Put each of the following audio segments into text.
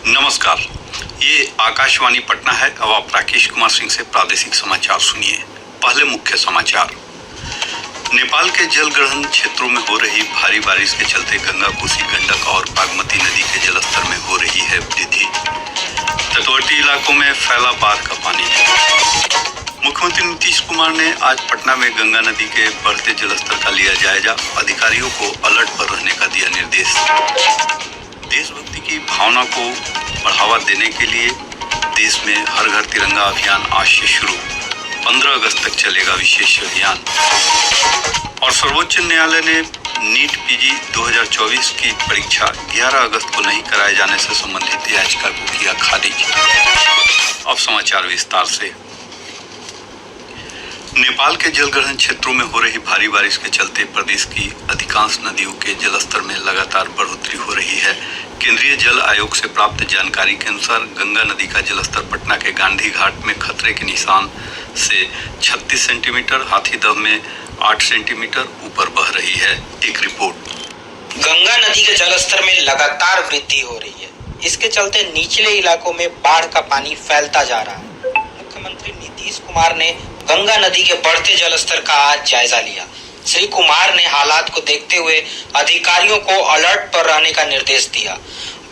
नमस्कार, ये आकाशवाणी पटना है। अब आप राकेश कुमार सिंह से प्रादेशिक समाचार सुनिए। पहले मुख्य समाचार। नेपाल के जलग्रहण क्षेत्रों में हो रही भारी बारिश के चलते गंगा, कोसी, गंडक और बागमती नदी के जलस्तर में हो रही है वृद्धि। तटवर्ती इलाकों में फैला बाढ़ का पानी। मुख्यमंत्री नीतीश कुमार ने आज पटना में गंगा नदी के बढ़ते जलस्तर का लिया जायजा। अधिकारियों को अलर्ट पर रहने का दिया निर्देश। देशभक्ति की भावना को बढ़ावा देने के लिए देश में हर घर तिरंगा अभियान आज से शुरू। 15 अगस्त तक चलेगा विशेष अभियान। और सर्वोच्च न्यायालय ने नीट पीजी 2024 की परीक्षा 11 अगस्त को नहीं कराए जाने से संबंधित याचिका को किया खारिज। अब समाचार विस्तार से। नेपाल के जलग्रहण क्षेत्रों में हो रही भारी बारिश के चलते प्रदेश की अधिकांश नदियों के जलस्तर में लगातार बढ़ोतरी हो रही है। केंद्रीय जल आयोग से प्राप्त जानकारी के अनुसार गंगा नदी का जलस्तर पटना के गांधी घाट में खतरे के निशान से 36 सेंटीमीटर, हाथीदह में 8 सेंटीमीटर ऊपर बह रही है। एक रिपोर्ट। गंगा नदी के जलस्तर में लगातार वृद्धि हो रही है। इसके चलते निचले इलाकों में बाढ़ का पानी फैलता जा रहा है। मुख्यमंत्री नीतीश कुमार ने गंगा नदी के बढ़ते जलस्तर का आज जायजा लिया। श्री कुमार ने हालात को देखते हुए अधिकारियों को अलर्ट पर रहने का निर्देश दिया।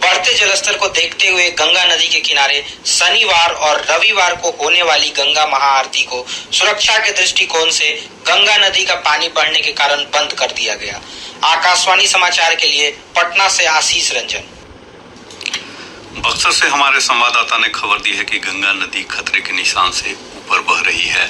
बढ़ते जलस्तर को देखते हुए गंगा नदी के किनारे शनिवार और रविवार को होने वाली गंगा महाआरती को सुरक्षा के दृष्टिकोण से गंगा नदी का पानी बढ़ने के कारण बंद कर दिया गया। आकाशवाणी समाचार के लिए पटना से आशीष रंजन। बक्सर से हमारे संवाददाता ने खबर दी है कि गंगा नदी खतरे के निशान से ऊपर बह रही है।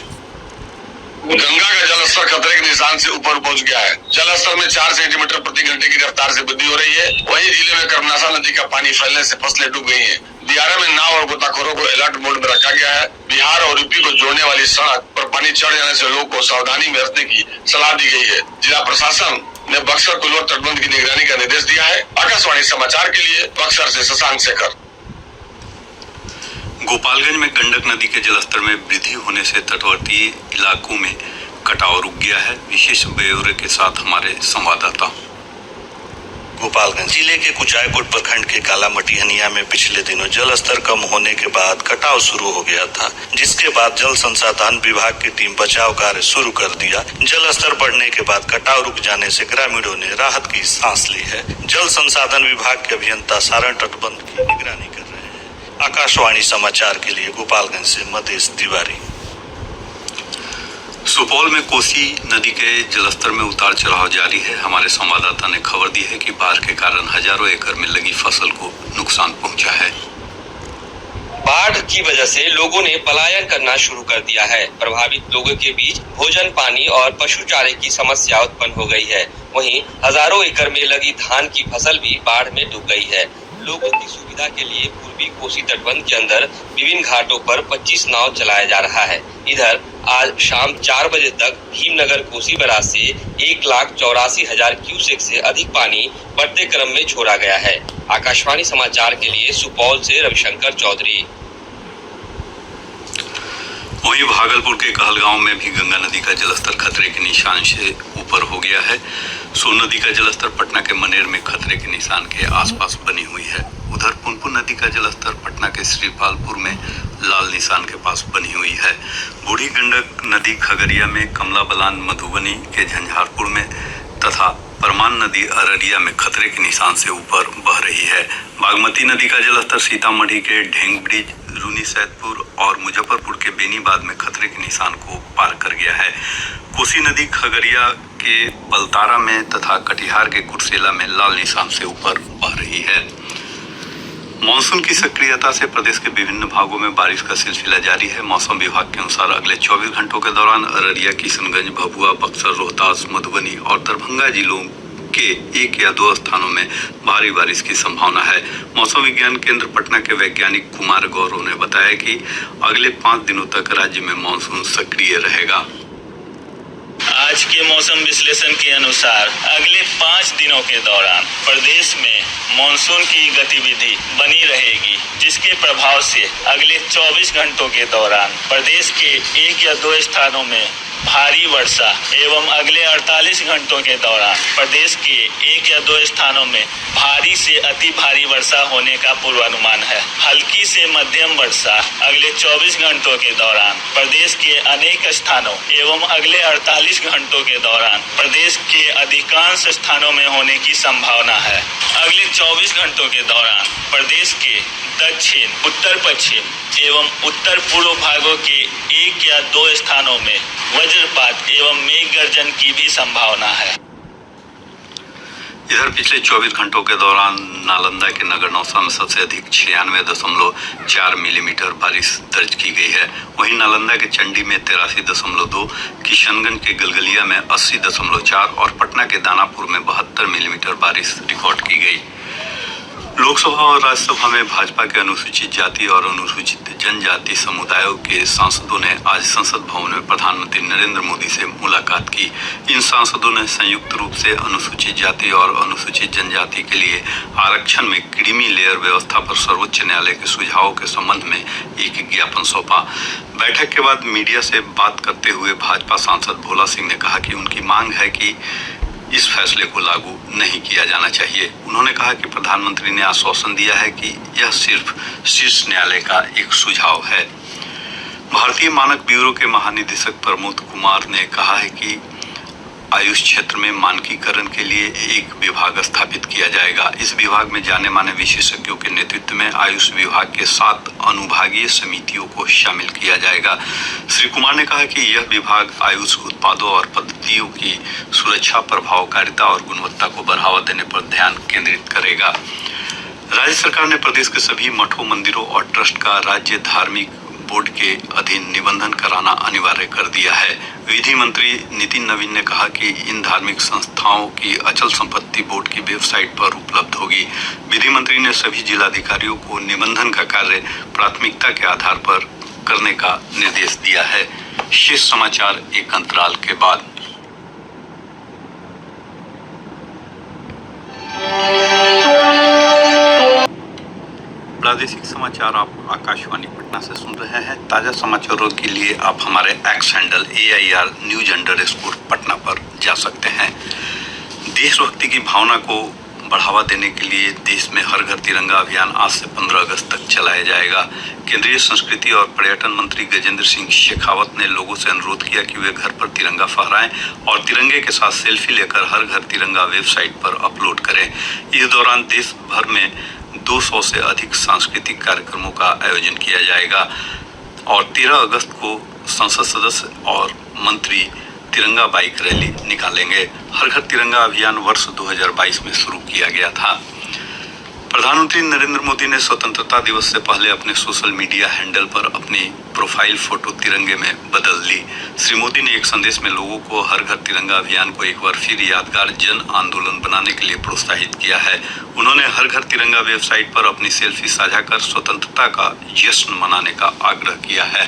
गंगा का जलस्तर खतरे के निशान से ऊपर पहुंच गया है। जलस्तर में 4 सेंटीमीटर प्रति घंटे की रफ्तार से वृद्धि हो रही है। वहीं जिले में कर्मनाशा नदी का पानी फैलने से फसलें डूब गई हैं। दियारा में नाव और गोताखोरों को अलर्ट मोड में रखा गया है। बिहार और यूपी को जोड़ने वाली सड़क पर पानी चढ़ जाने से लोगों को सावधानी बरतने की सलाह दी गई है। जिला प्रशासन ने बक्सर कुल्लू तटबंध की निगरानी का निर्देश दिया है। आकाशवाणी समाचार के लिए बक्सर से शशांक शेखर। गोपालगंज में गंडक नदी के जलस्तर में वृद्धि होने से तटवर्ती इलाकों में कटाव रुक गया है। विशेष ब्यौरे के साथ हमारे संवाददाता। गोपालगंज जिले के कुचायकोट प्रखंड के कालामटिहनिया में पिछले दिनों जल स्तर कम होने के बाद कटाव शुरू हो गया था, जिसके बाद जल संसाधन विभाग की टीम बचाव कार्य शुरू कर दिया। जल स्तर बढ़ने के बाद कटाव रुक जाने से ग्रामीणों ने राहत की सांस ली है। जल संसाधन विभाग के अभियंता सारण तटबंध की निगरानी कर रहे हैं। आकाशवाणी समाचार के लिए गोपालगंज से मधेश तिवारी। सुपौल में कोसी नदी के जलस्तर में उतार चढ़ाव जारी है। हमारे संवाददाता ने खबर दी है कि बाढ़ के कारण हजारों एकड़ में लगी फसल को नुकसान पहुंचा है। बाढ़ की वजह से लोगों ने पलायन करना शुरू कर दिया है। प्रभावित लोगों के बीच भोजन, पानी और पशु चारे की समस्या उत्पन्न हो गई है। वहीं हजारों एकड़ में लगी धान की फसल भी बाढ़ में डूब गई है। लोगों की सुविधा के लिए पूर्वी कोसी तटबंध के अंदर विभिन्न घाटों पर 25 नाव चलाया जा रहा है। इधर आज शाम 4 बजे तक भीमनगर कोसी बराज से 1,84,000 क्यूसेक से अधिक पानी बढ़ते क्रम में छोड़ा गया है। आकाशवाणी समाचार के लिए सुपौल से रविशंकर चौधरी। वहीं भागलपुर के कहलगांव में भी गंगा नदी का जलस्तर खतरे के निशान से ऊपर हो गया है। सोन नदी का जलस्तर पटना के मनेर में खतरे के निशान के आसपास बनी हुई है। उधर पुनपुन नदी का जलस्तर पटना के श्रीपालपुर में लाल निशान के पास बनी हुई है। बूढ़ी गंडक नदी खगड़िया में, कमला बलान मधुबनी के झंझारपुर में तथा परमान नदी अररिया में खतरे के निशान से ऊपर बह रही है। बागमती नदी का जलस्तर सीतामढ़ी के ढेंग ब्रिज, रूनी सैदपुर और मुजफ्फरपुर के बेनीबाद में खतरे के निशान को पार कर गया है। कोसी नदी खगड़िया के बलतारा में तथा कटिहार के कुर्सेला में लाल निशान से ऊपर बह रही है। मानसून की सक्रियता से प्रदेश के विभिन्न भागों में बारिश का सिलसिला जारी है। मौसम विभाग के अनुसार अगले 24 घंटों के दौरान अररिया, किशनगंज, भभुआ, बक्सर, रोहतास, मधुबनी और दरभंगा जिलों के 1 या 2 स्थानों में भारी बारिश की संभावना है। मौसम विज्ञान केंद्र पटना के वैज्ञानिक कुमार गौरव ने बताया कि अगले 5 दिनों तक राज्य में मानसून सक्रिय रहेगा। आज के मौसम विश्लेषण के अनुसार अगले 5 दिनों के दौरान प्रदेश में मानसून की गतिविधि बनी रहेगी, जिसके प्रभाव से अगले 24 घंटों के दौरान प्रदेश के 1 या 2 स्थानों में भारी वर्षा एवं अगले 48 घंटों के दौरान प्रदेश के 1 या 2 स्थानों में भारी से अति भारी वर्षा होने का पूर्वानुमान है। हल्की से मध्यम वर्षा अगले 24 घंटों के दौरान प्रदेश के अनेक स्थानों एवं अगले 48 घंटों के दौरान प्रदेश के अधिकांश स्थानों में होने की संभावना है। अगले 24 घंटों के दौरान प्रदेश के दक्षिण, उत्तर पश्चिम एवं उत्तर पूर्व भागों के 1 या 2 स्थानों में वज्रपात एवं मेघ गर्जन की भी संभावना है। इधर पिछले 24 घंटों के दौरान नालंदा के नगर नौसा में सबसे अधिक 96.4 मिलीमीटर बारिश दर्ज की गई है। वहीं नालंदा के चंडी में 83.2, किशनगंज के गलगलिया में 80.4 और पटना के दानापुर में 72 मिलीमीटर बारिश रिकॉर्ड की गई। लोकसभा और राज्यसभा में भाजपा के अनुसूचित जाति और अनुसूचित जनजाति समुदायों के सांसदों ने आज संसद भवन में प्रधानमंत्री नरेंद्र मोदी से मुलाकात की। इन सांसदों ने संयुक्त रूप से अनुसूचित जाति और अनुसूचित जनजाति के लिए आरक्षण में क्रीमी लेयर व्यवस्था पर सर्वोच्च न्यायालय के सुझावों के संबंध में एक ज्ञापन सौंपा। बैठक के बाद मीडिया से बात करते हुए भाजपा सांसद भोला सिंह ने कहा कि उनकी मांग है कि इस फैसले को लागू नहीं किया जाना चाहिए। उन्होंने कहा कि प्रधानमंत्री ने आश्वासन दिया है कि यह सिर्फ शीर्ष न्यायालय का एक सुझाव है। भारतीय मानक ब्यूरो के महानिदेशक प्रमोद कुमार ने कहा है कि आयुष क्षेत्र में मानकीकरण के लिए एक विभाग स्थापित किया जाएगा। इस विभाग में जाने माने विशेषज्ञों के नेतृत्व में आयुष विभाग के 7 अनुभागीय समितियों को शामिल किया जाएगा। श्री कुमार ने कहा कि यह विभाग आयुष उत्पादों और पद्धतियों की सुरक्षा, प्रभावकारिता और गुणवत्ता को बढ़ावा देने पर ध्यान केंद्रित करेगा। राज्य सरकार ने प्रदेश के सभी मठों, मंदिरों और ट्रस्ट का राज्य धार्मिक बोर्ड के अधीन निबंधन कराना अनिवार्य कर दिया है। विधि मंत्री नितिन नवीन ने कहा कि इन धार्मिक संस्थाओं की अचल संपत्ति बोर्ड की वेबसाइट पर उपलब्ध होगी। विधि मंत्री ने सभी जिलाधिकारियों को निबंधन का कार्य प्राथमिकता के आधार पर करने का निर्देश दिया है। शेष समाचार एक अंतराल के बाद। प्रादेशिक समाचार आप आकाशवाणी पटना से सुन रहे हैं। ताजा समाचारों के लिए आप हमारे x handle AIR News_ Patna पर जा सकते हैं। देशभक्ति की भावना को बढ़ावा देने के लिए देश में हर घर तिरंगा अभियान आज से 15 अगस्त तक चलाया जाएगा। केंद्रीय संस्कृति और पर्यटन मंत्री गजेंद्र सिंह शेखावत ने लोगों से अनुरोध किया कि वे घर पर तिरंगा फहराएं और तिरंगे के साथ सेल्फी लेकर हर घर तिरंगा वेबसाइट पर अपलोड करें। इस दौरान देश भर में 200 से अधिक सांस्कृतिक कार्यक्रमों का आयोजन किया जाएगा और 13 अगस्त को संसद सदस्य और मंत्री तिरंगा बाइक रैली निकालेंगे। हर घर तिरंगा अभियान वर्ष 2022 में शुरू किया गया था। प्रधानमंत्री नरेंद्र मोदी ने स्वतंत्रता दिवस से पहले अपने सोशल मीडिया हैंडल पर अपनी प्रोफाइल फोटो तिरंगे में बदल ली। श्री मोदी ने एक संदेश में लोगों को हर घर तिरंगा अभियान को एक बार फिर यादगार जन आंदोलन बनाने के लिए प्रोत्साहित किया है। उन्होंने हर घर तिरंगा वेबसाइट पर अपनी सेल्फी साझा कर स्वतंत्रता का जश्न मनाने का आग्रह किया है।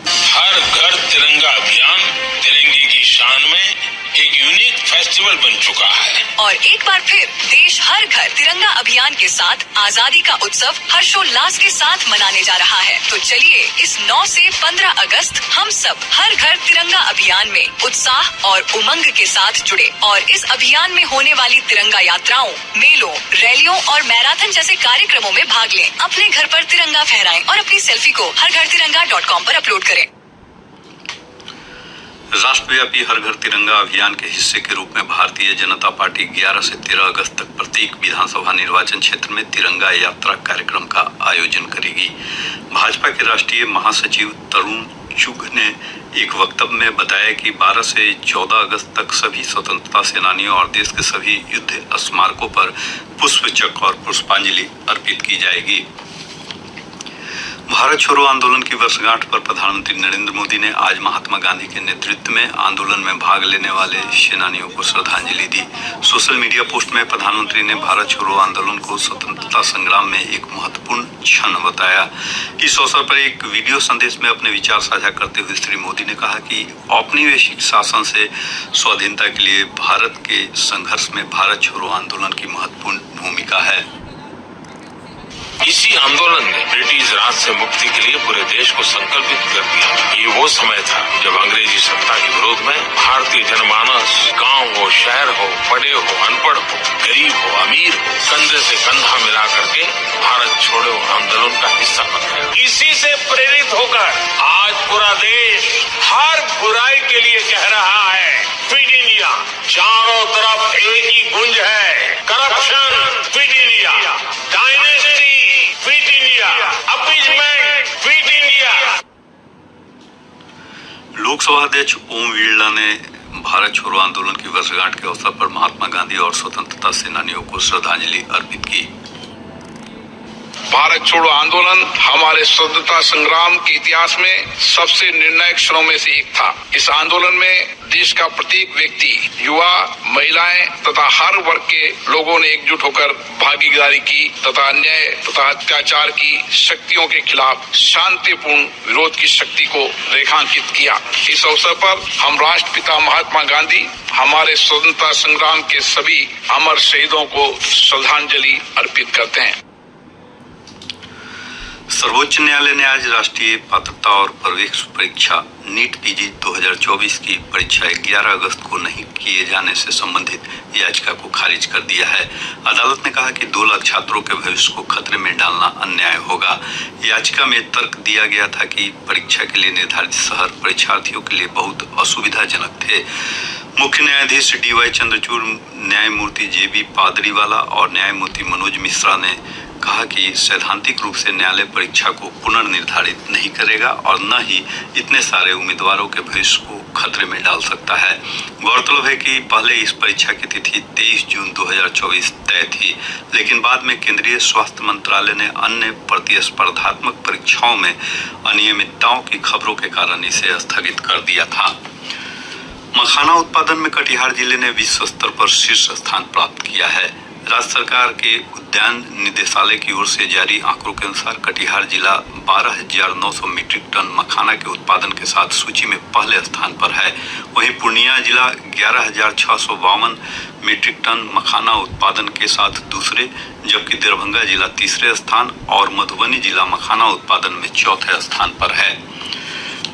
हर घर तिरंगा अभियान तिरंगे की शान में एक यूनिक फेस्टिवल बन चुका है और एक बार फिर देश हर घर तिरंगा अभियान के साथ आजादी का उत्सव हर्षोल्लास के साथ मनाने जा रहा है। तो चलिए इस 9 से 15 अगस्त हम सब हर घर तिरंगा अभियान में उत्साह और उमंग के साथ जुड़े और इस अभियान में होने वाली तिरंगा यात्राओं, मेलों, रैलियों और मैराथन जैसे कार्यक्रमों में भाग लें। अपने घर पर तिरंगा फहराएं और अपनी सेल्फी को हरघरतिरंगा.com पर अपलोड करें। राष्ट्रव्यापी हर घर तिरंगा अभियान के हिस्से के रूप में भारतीय जनता पार्टी 11 से 13 अगस्त तक प्रत्येक विधानसभा निर्वाचन क्षेत्र में तिरंगा यात्रा कार्यक्रम का आयोजन करेगी। भाजपा के राष्ट्रीय महासचिव तरुण चुग ने एक वक्तव्य में बताया कि 12 से 14 अगस्त तक सभी स्वतंत्रता सेनानियों और देश के सभी युद्ध स्मारकों पर पुष्प चक्र और पुष्पांजलि अर्पित की जाएगी। भारत छोड़ो आंदोलन की वर्षगांठ पर प्रधानमंत्री नरेंद्र मोदी ने आज महात्मा गांधी के नेतृत्व में आंदोलन में भाग लेने वाले सेनानियों को श्रद्धांजलि दी। सोशल मीडिया पोस्ट में प्रधानमंत्री ने भारत छोड़ो आंदोलन को स्वतंत्रता संग्राम में एक महत्वपूर्ण क्षण बताया। इस अवसर पर एक वीडियो संदेश में अपने विचार साझा करते हुए श्री मोदी ने कहा कि औपनिवेशिक शासन से स्वाधीनता के लिए भारत के संघर्ष में भारत छोड़ो आंदोलन की महत्वपूर्ण भूमिका है। इसी आंदोलन ने ब्रिटिश राज से मुक्ति के लिए पूरे देश को संकल्पित कर दिया। ये वो समय था जब अंग्रेजी सत्ता के विरोध में भारतीय जनमानस गांव हो, शहर हो, पढ़े हो, अनपढ़ हो, गरीब हो, अमीर हो, कंधे से कंधा मिला करके भारत छोड़ो आंदोलन का हिस्सा बन गया। इसी से प्रेरित होकर आज पूरा देश हर बुराई के लिए कह रहा है क्विट इंडिया। चारों तरफ एक ही गूंज है, corruption quit India, dynasty quit India, appeasement quit India. Lok Sabha अध्यक्ष ओम बिरला ने भारत छोड़ो आंदोलन की वर्षगांठ के अवसर पर महात्मा गांधी और स्वतंत्रता सेनानियों को श्रद्धांजलि अर्पित की। भारत छोड़ो आंदोलन हमारे स्वतंत्रता संग्राम के इतिहास में सबसे निर्णायक क्षणों में से एक था। इस आंदोलन में देश का प्रत्येक व्यक्ति, युवा, महिलाएं तथा हर वर्ग के लोगों ने एकजुट होकर भागीदारी की तथा अन्याय तथा अत्याचार की शक्तियों के खिलाफ शांतिपूर्ण विरोध की शक्ति को रेखांकित किया। इस अवसर पर हम राष्ट्रपिता महात्मा गांधी, हमारे स्वतंत्रता संग्राम के सभी अमर शहीदों को श्रद्धांजलि अर्पित करते हैं। सर्वोच्च न्यायालय ने आज राष्ट्रीय पात्रता और प्रवेश परीक्षा नीट पीजी 2024 की परीक्षा 11 अगस्त को नहीं किए जाने से संबंधित याचिका को खारिज कर दिया है। अदालत ने कहा कि 2 लाख छात्रों के भविष्य को खतरे में डालना अन्याय होगा। याचिका में तर्क दिया गया था कि परीक्षा के लिए निर्धारित शहर परीक्षार्थियों के लिए बहुत असुविधाजनक थे। मुख्य न्यायाधीश DY चंद्रचूड़, न्यायमूर्ति JB पादरीवाला और न्यायमूर्ति मनोज मिश्रा ने कहा कि सैद्धांतिक रूप से न्यायालय परीक्षा को पुनर्निर्धारित नहीं करेगा और न ही इतने सारे उम्मीदवारों के भविष्य को खतरे में डाल सकता है। गौरतलब है कि पहले इस परीक्षा की तिथि 23 जून 2024 तय थी, लेकिन बाद में केंद्रीय स्वास्थ्य मंत्रालय ने अन्य प्रतिस्पर्धात्मक परीक्षाओं में अनियमितताओं की खबरों के कारण इसे स्थगित कर दिया था। मखाना उत्पादन में कटिहार जिले ने विश्व स्तर पर शीर्ष स्थान प्राप्त किया है। राज्य सरकार के उद्यान निदेशालय की ओर से जारी आंकड़ों के अनुसार कटिहार जिला 12,900 मीट्रिक टन मखाना के उत्पादन के साथ सूची में पहले स्थान पर है। वहीं पूर्णिया जिला 11,652 मीट्रिक टन मखाना उत्पादन के साथ दूसरे, जबकि दरभंगा जिला तीसरे स्थान और मधुबनी जिला मखाना उत्पादन में चौथे स्थान पर है।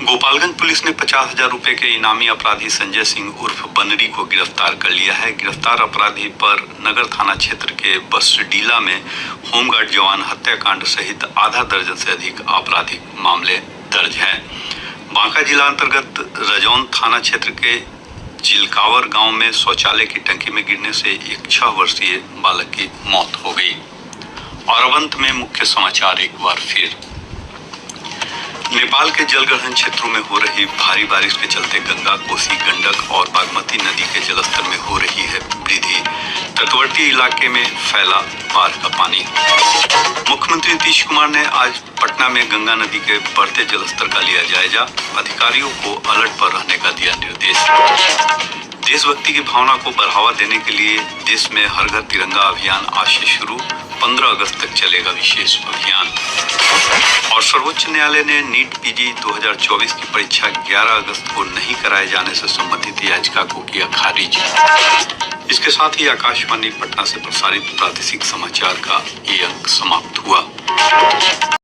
गोपालगंज पुलिस ने 50,000 रुपए के इनामी अपराधी संजय सिंह उर्फ बनरी को गिरफ्तार कर लिया है। गिरफ्तार अपराधी पर नगर थाना क्षेत्र के बसडीला में होमगार्ड जवान हत्याकांड सहित आधा दर्जन से अधिक आपराधिक मामले दर्ज हैं। बांका जिला अंतर्गत रजौन थाना क्षेत्र के चिलकावर गांव में शौचालय की टंकी में गिरने से एक 6 वर्षीय बालक की मौत हो गई। और अब अंत में मुख्य समाचार एक बार फिर। नेपाल के जलग्रहण क्षेत्रों में हो रही भारी बारिश के चलते गंगा, कोसी, गंडक और बागमती नदी के जलस्तर में हो रही है वृद्धि। तटवर्ती इलाके में फैला बाढ़ का पानी। मुख्यमंत्री नीतीश कुमार ने आज पटना में गंगा नदी के बढ़ते जलस्तर का लिया जायजा। अधिकारियों को अलर्ट पर रहने का दिया निर्देश। देशभक्ति की भावना को बढ़ावा देने के लिए देश में हर घर तिरंगा अभियान आज से शुरू। 15 अगस्त तक चलेगा विशेष अभियान। और सर्वोच्च न्यायालय ने नीट पीजी 2024 की परीक्षा 11 अगस्त को नहीं कराए जाने से संबंधित याचिका को किया खारिज। इसके साथ ही आकाशवाणी पटना से प्रसारित प्रादेशिक समाचार का ये अंक समाप्त हुआ।